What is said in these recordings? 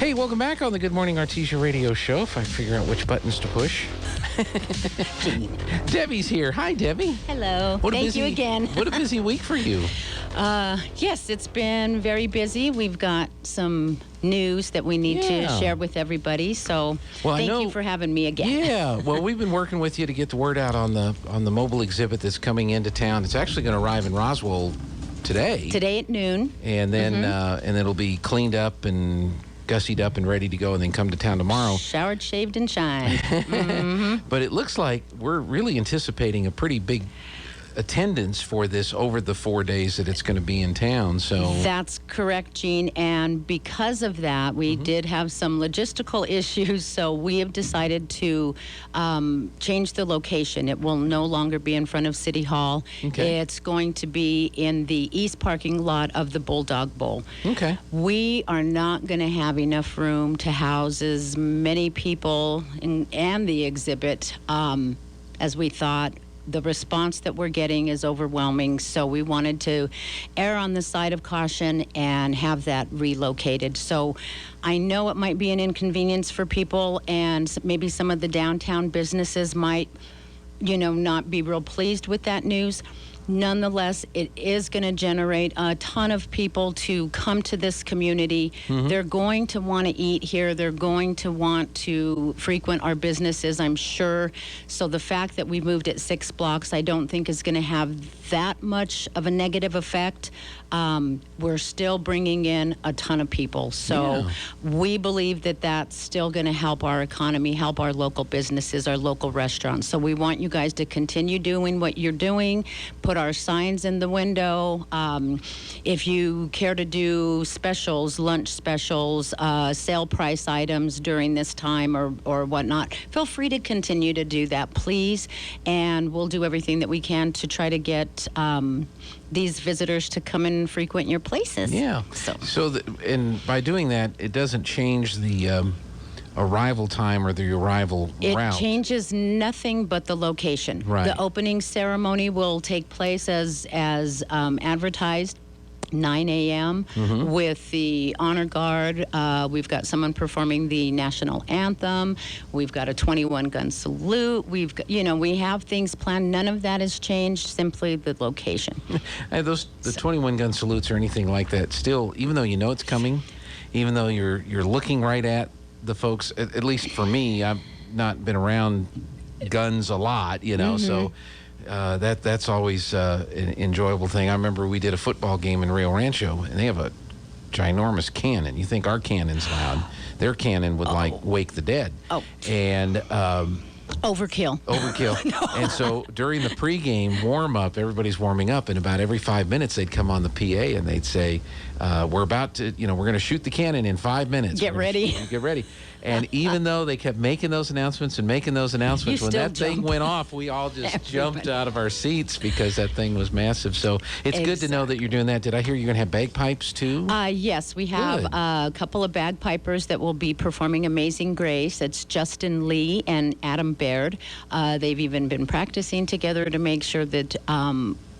Hey, welcome back on the Good Morning Artesia radio show. If I figure out which buttons to push. Debbie's here. Hi, Debbie. Hello. Thank you again. What a busy week for you. Yes, it's been very busy. We've got some news that we need to share with everybody. So thank you for having me again. Yeah. Well, we've been working with you to get the word out on the mobile exhibit that's coming into town. It's actually going to arrive in Roswell today. Today at noon. And then and it'll be cleaned up and gussied up and ready to go, and then come to town tomorrow. Showered, shaved, and shined. But it looks like we're really anticipating a pretty big attendance for this over the 4 days that it's going to be in town. So that's correct, Gene. And because of that, we did have some logistical issues. So we have decided to change the location. It will no longer be in front of City Hall. Okay. It's going to be in the east parking lot of the Bulldog Bowl. Okay. We are not going to have enough room to house as many people and the exhibit as we thought. The response that we're getting is overwhelming, so we wanted to err on the side of caution and have that relocated. So I know it might be an inconvenience for people, and maybe some of the downtown businesses might, not be real pleased with that news. Nonetheless, it is going to generate a ton of people to come to this community. They're going to want to eat here. They're going to want to frequent our businesses, I'm sure. So the fact that we moved it 6 blocks, I don't think is going to have that much of a negative effect. We're still bringing in a ton of people. So we believe that that's still going to help our economy, help our local businesses, our local restaurants. So we want you guys to continue doing what you're doing. Put our signs in the window. If you care to do specials, lunch specials, sale price items during this time or whatnot, feel free to continue to do that, please. And we'll do everything that we can to try to get these visitors to come and frequent your places. Yeah. And by doing that, it doesn't change the arrival time or the arrival route. It changes nothing but the location. Right. The opening ceremony will take place as advertised. 9 a.m. with the honor guard. We've got someone performing the national anthem. We've got a 21-gun salute. We have things planned. None of that has changed, simply the location. The 21-gun salutes or anything like that, still, even though you know it's coming, even though you're looking right at the folks, at least for me, I've not been around guns a lot, so that's always an enjoyable thing. I remember we did a football game in Rio Rancho, and they have a ginormous cannon. You think our cannon's loud. Their cannon would, wake the dead. Oh. And Overkill. No. And so during the pregame warm-up, everybody's warming up, and about every 5 minutes they'd come on the PA and they'd say, we're about to, we're going to shoot the cannon in 5 minutes. Get ready. Get ready. And even though they kept making those announcements, when that thing went off, we all just jumped out of our seats because that thing was massive. So it's good to know that you're doing that. Did I hear you're going to have bagpipes too? Yes, we have a couple of bagpipers that will be performing Amazing Grace. It's Justin Lee and Adam Baird. They've even been practicing together to make sure that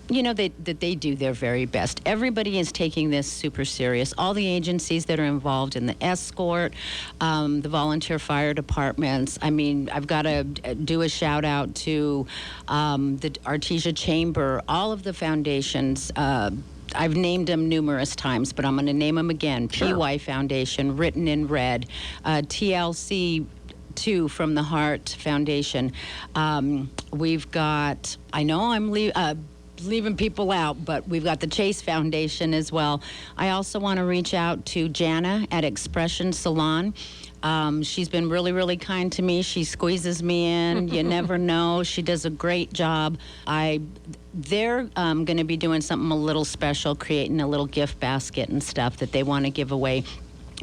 that they do their very best. Everybody is taking this super serious. All the agencies that are involved in the escort, the volunteer fire departments. I mean, I've got to do a shout out to the Artesia Chamber, all of the foundations. I've named them numerous times, but I'm going to name them again. Sure. PY Foundation, written in red. TLC 2 from the Heart Foundation. We've got, I know I'm leaving people out, but we've got the Chase Foundation as well. I also want to reach out to Jana at Expression Salon. She's been really, really kind to me. She squeezes me in. You never know. She does a great job. They're going to be doing something a little special, creating a little gift basket and stuff that they want to give away.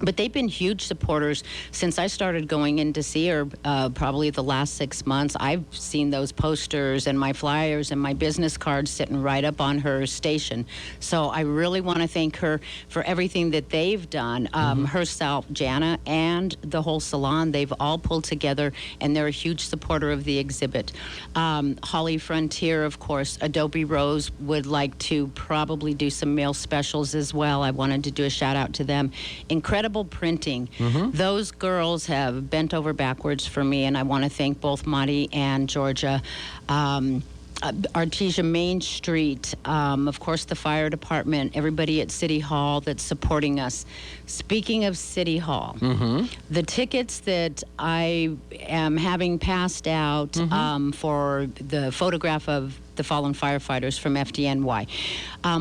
But they've been huge supporters since I started going in to see her, probably the last 6 months. I've seen those posters and my flyers and my business cards sitting right up on her station. So I really want to thank her for everything that they've done. Herself, Jana, and the whole salon, they've all pulled together, and they're a huge supporter of the exhibit. Holly Frontier, of course, Adobe Rose would like to probably do some meal specials as well. I wanted to do a shout out to them. Incredible incredible printing. Those girls have bent over backwards for me, and I want to thank both Monty and Georgia. Artesia Main Street, of course, the fire department, everybody at City Hall that's supporting us. Speaking of City Hall, the tickets that I am having passed out for the photograph of the fallen firefighters from FDNY.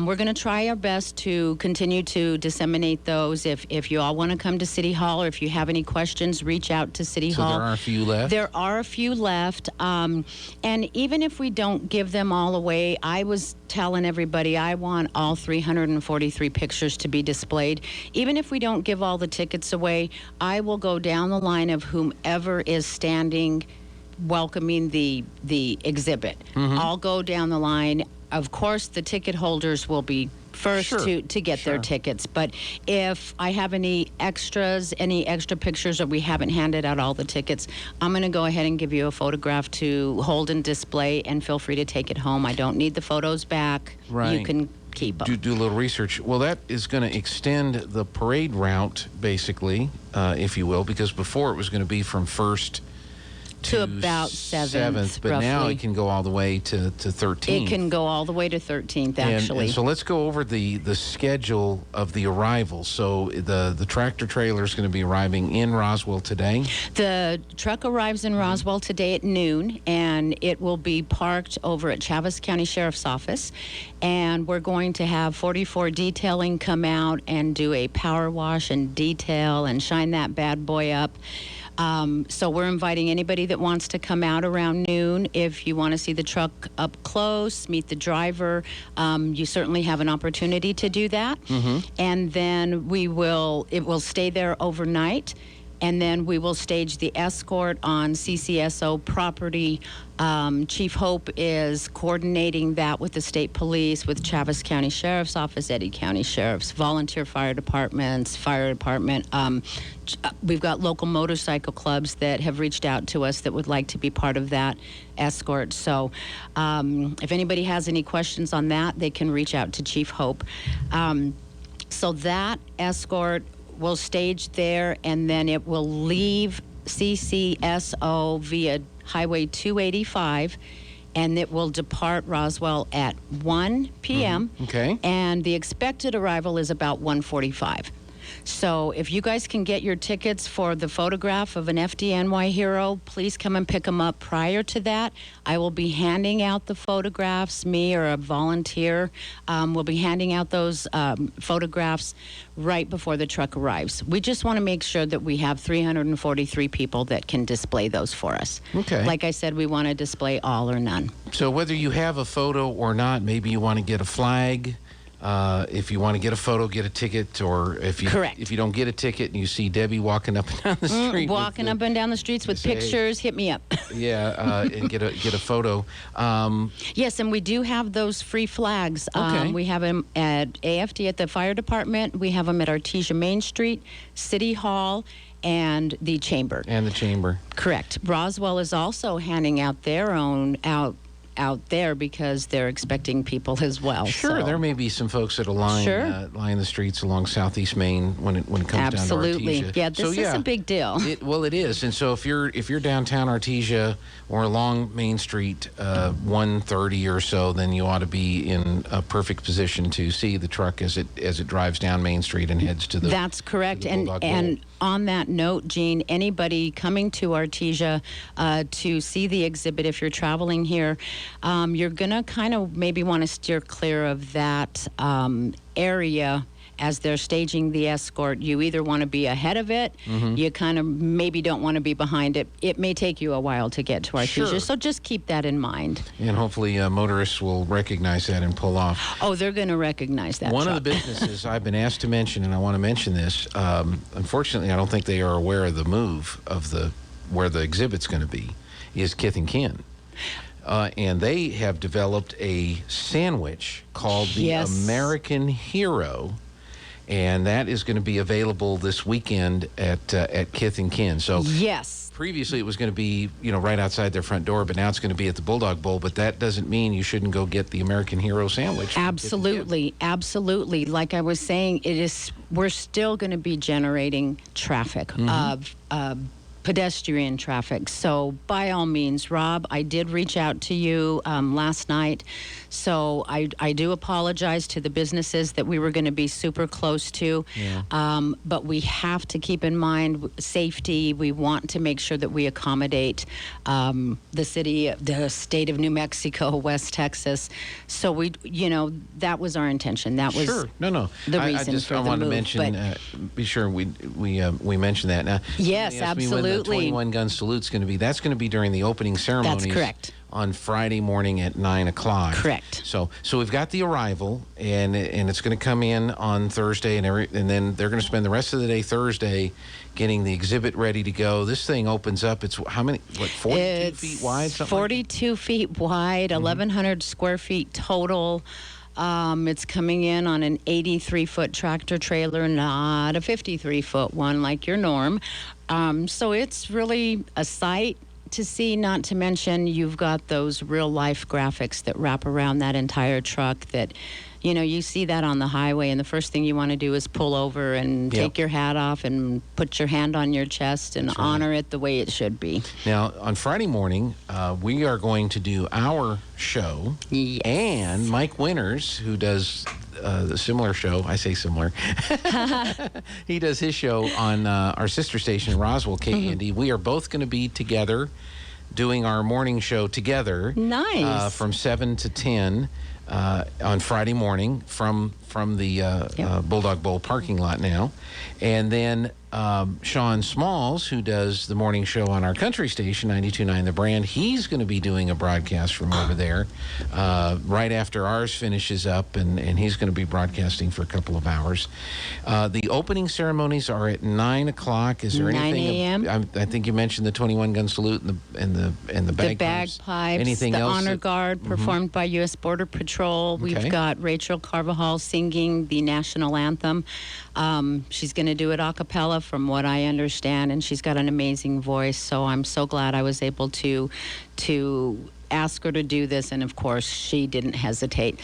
We're going to try our best to continue to disseminate those. If you all want to come to City Hall, or if you have any questions, reach out to City Hall. So there are a few left? There are a few left. And even if we don't give them all away, I was telling everybody I want all 343 pictures to be displayed. Even if we don't give all the tickets away, I will go down the line of whomever is standing welcoming the exhibit. I'll go down the line. Of course, the ticket holders will be first to get their tickets. But if I have any extra pictures, or we haven't handed out all the tickets, I'm going to go ahead and give you a photograph to hold and display, and feel free to take it home. I don't need the photos back. Right. You can keep them. Do a little research. Well, that is going to extend the parade route, basically, if you will, because before it was going to be from 1st to about 7th, but now roughly. it can go all the way to 13th. It can go all the way to 13th, actually. And so let's go over the schedule of the arrival. So the tractor trailer is going to be arriving in Roswell today. The truck arrives in Roswell today at noon, and it will be parked over at Chaves County Sheriff's Office. And we're going to have 44 Detailing come out and do a power wash and detail and shine that bad boy up. So we're inviting anybody that wants to come out around noon. If you want to see the truck up close, meet the driver, you certainly have an opportunity to do that. And then it will stay there overnight. And then we will stage the escort on CCSO property. Chief Hope is coordinating that with the state police, with Chaves County Sheriff's Office, Eddy County Sheriff's, volunteer fire departments, fire department. We've got local motorcycle clubs that have reached out to us that would like to be part of that escort. So if anybody has any questions on that, they can reach out to Chief Hope. So that escort will stage there, and then it will leave CCSO via Highway 285, and it will depart Roswell at 1 p.m. Okay. And the expected arrival is about 1:45. So if you guys can get your tickets for the photograph of an FDNY hero, please come and pick them up prior to that. I will be handing out the photographs. Me or a volunteer will be handing out those photographs right before the truck arrives. We just want to make sure that we have 343 people that can display those for us. Okay. Like I said, we want to display all or none. So whether you have a photo or not, maybe you want to get a flag. If you want to get a photo, get a ticket, or if you don't get a ticket and you see Debbie walking up and down the street, Up and down the streets with pictures, hit me up. and get a photo. Yes, and we do have those free flags. Okay. We have them at AFD at the fire department. We have them at Artesia Main Street, City Hall, and the Chamber. Correct. Roswell is also handing out their own out there because they're expecting people as well. Sure, so. there may be some folks that'll line the streets along Southeast Main when it comes Absolutely. down to Artesia. Yeah, this is a big deal. It is. And so if you're downtown Artesia or along Main Street 130 or so, then you ought to be in a perfect position to see the truck as it drives down Main Street and heads to the. That's correct. To the Bulldog Bowl. And on that note, Gene, anybody coming to Artesia to see the exhibit, if you're traveling here, you're going to kind of maybe want to steer clear of that area as they're staging the escort. You either want to be ahead of it, you kind of maybe don't want to be behind it. It may take you a while to get to Artesia, so just keep that in mind. And hopefully motorists will recognize that and pull off. Oh, they're going to recognize that. One of the businesses I've been asked to mention, and I want to mention this, unfortunately I don't think they are aware of the move of where the exhibit's going to be, is Kith and Kin. And they have developed a sandwich called the American Hero. and that is going to be available this weekend at Kith and Kin. So Yes. previously it was going to be, right outside their front door, but now it's going to be at the Bulldog Bowl. But that doesn't mean you shouldn't go get the American Hero sandwich. Absolutely, absolutely. Like I was saying, we're still going to be generating traffic of pedestrian traffic. So by all means, Rob, I did reach out to you last night. So I do apologize to the businesses that we were going to be super close to. Yeah. But we have to keep in mind safety. We want to make sure that we accommodate the state of New Mexico, West Texas. So that was our intention. That was sure. No. the reason for the move. I wanted to mention, be sure we mention that. Now, yes, absolutely. When the 21 gun salute's going to be, that's going to be during the opening ceremonies. That's correct. On Friday morning at 9 o'clock. Correct. So we've got the arrival, and it's going to come in on Thursday, and then they're going to spend the rest of the day Thursday getting the exhibit ready to go. This thing opens up. It's how many? 42 feet wide? 42 feet wide, 1,100 square feet total. It's coming in on an 83-foot tractor trailer, not a 53-foot one like your norm. So it's really a sight to see, not to mention you've got those real-life graphics that wrap around that entire truck that, you see that on the highway, and the first thing you want to do is pull over and take your hat off and put your hand on your chest and honor it the way it should be. Now, on Friday morning, we are going to do our show, Yes. and Mike Winters, who does the similar show, I say similar, he does his show on our sister station, Roswell, KEND. We are both going to be together doing our morning show together. Nice. From 7 to 10 on Friday morning from the Bulldog Bowl parking lot now. And then Sean Smalls, who does the morning show on our country station, 92.9 The Brand, he's going to be doing a broadcast from over there right after ours finishes up, and he's going to be broadcasting for a couple of hours. The opening ceremonies are at 9 o'clock. Is there 9 anything? a.m. I think you mentioned the 21-gun salute and the bagpipes. The bagpipes, anything the else honor guard performed by U.S. Border Patrol. Okay. We've got Rachel Carvajal singing the national anthem. She's going to do it a cappella, from what I understand, and she's got an amazing voice. So I'm so glad I was able to ask her to do this, and of course she didn't hesitate.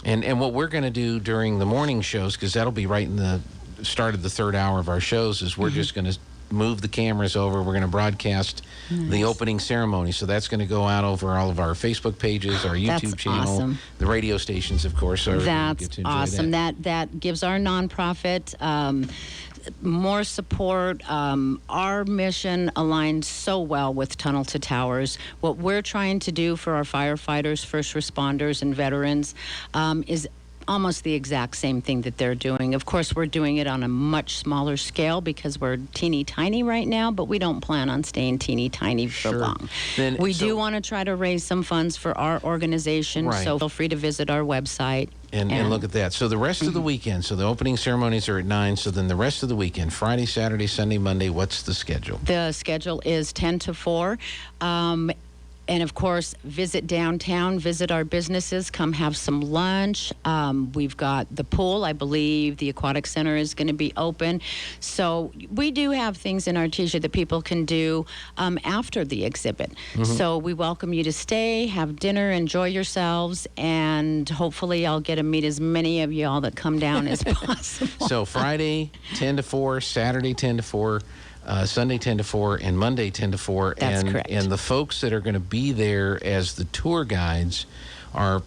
And what we're going to do during the morning shows, because that'll be right in the start of the third hour of our shows, is we're just going to move the cameras over. We're going to broadcast the opening ceremony. So that's going to go out over all of our Facebook pages, our YouTube channel, awesome. The radio stations, of course. So That's awesome. That gives our nonprofit more support. Our mission aligns so well with Tunnel to Towers. What we're trying to do for our firefighters, first responders, and veterans is almost the exact same thing that they're doing. Of course, we're doing it on a much smaller scale because we're teeny tiny right now, but we don't plan on staying teeny tiny for long. We do want to try to raise some funds for our organization, so feel free to visit our website. And look at that. So the rest of the weekend, so the opening ceremonies are at 9, so then the rest of the weekend, Friday, Saturday, Sunday, Monday, what's the schedule? The schedule is 10 to 4. And, of course, visit downtown, visit our businesses, come have some lunch. We've got the pool. I believe the aquatic center is going to be open. So we do have things in Artesia that people can do after the exhibit. So we welcome you to stay, have dinner, enjoy yourselves, and hopefully I'll get to meet as many of y'all that come down as possible. So Friday, 10 to 4, Saturday, 10 to 4. Sunday 10 to 4 and Monday 10 to 4. That's correct. And the folks that are going to be there as the tour guides are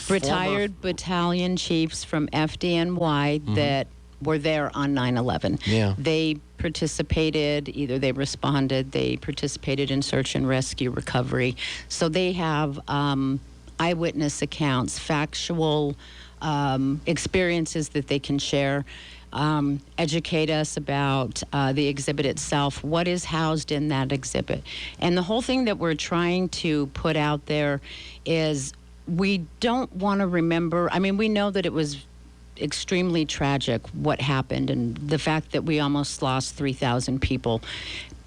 retired battalion chiefs from FDNY that were there on 9/11. Yeah. They participated, either they responded, they participated in search and rescue recovery. So they have eyewitness accounts, factual experiences that they can share. Educate us about the exhibit itself, what is housed in that exhibit. And the whole thing that we're trying to put out there is we don't want to remember, we know that it was extremely tragic what happened and the fact that we almost lost 3,000 people.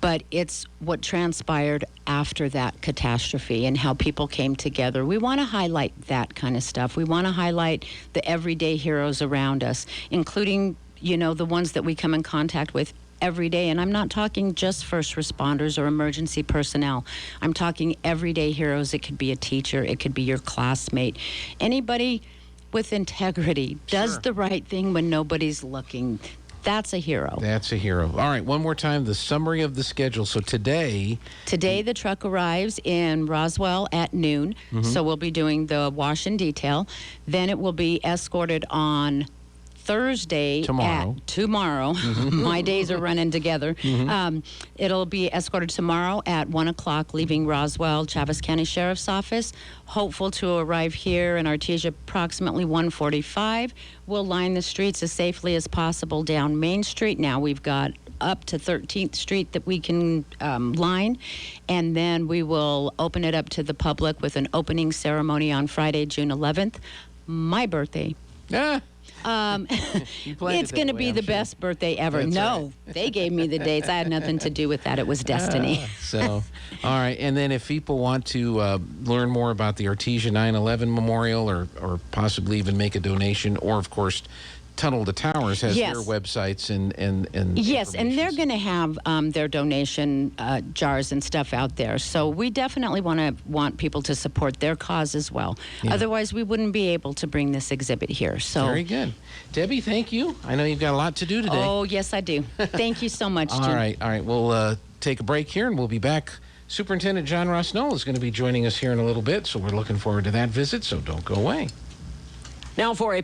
but it's what transpired after that catastrophe and how people came together. We want to highlight that kind of stuff. We want to highlight the everyday heroes around us, including, the ones that we come in contact with every day. And I'm not talking just first responders or emergency personnel. I'm talking everyday heroes. It could be a teacher. It could be your classmate. Anybody with integrity does the right thing when nobody's looking. That's a hero. That's a hero. All right, one more time, the summary of the schedule. So today the truck arrives in Roswell at noon. So we'll be doing the wash and detail. Then it will be escorted on Thursday. Tomorrow. My days are running together. It'll be escorted tomorrow at 1 o'clock, leaving Roswell, Travis County Sheriff's Office. Hopeful to arrive here in Artesia approximately 1:45. We'll line the streets as safely as possible down Main Street. Now we've got up to 13th Street that we can line, and then we will open it up to the public with an opening ceremony on Friday, June 11th, my birthday. It's going to be the best birthday ever. That's They gave me the dates. I had nothing to do with that. It was destiny. All right. And then if people want to learn more about the Artesia 9/11 Memorial or possibly even make a donation, or, of course, Tunnel to Towers has their websites and yes, and they're going to have their donation jars and stuff out there. So we definitely want people to support their cause as well. Yeah. Otherwise, we wouldn't be able to bring this exhibit here. So very good, Debbie. Thank you. I know you've got a lot to do today. Oh, yes, I do. Thank you so much, Jim. All right. We'll take a break here, and we'll be back. Superintendent John Ross Noll is going to be joining us here in a little bit, so we're looking forward to that visit. So don't go away. Now for a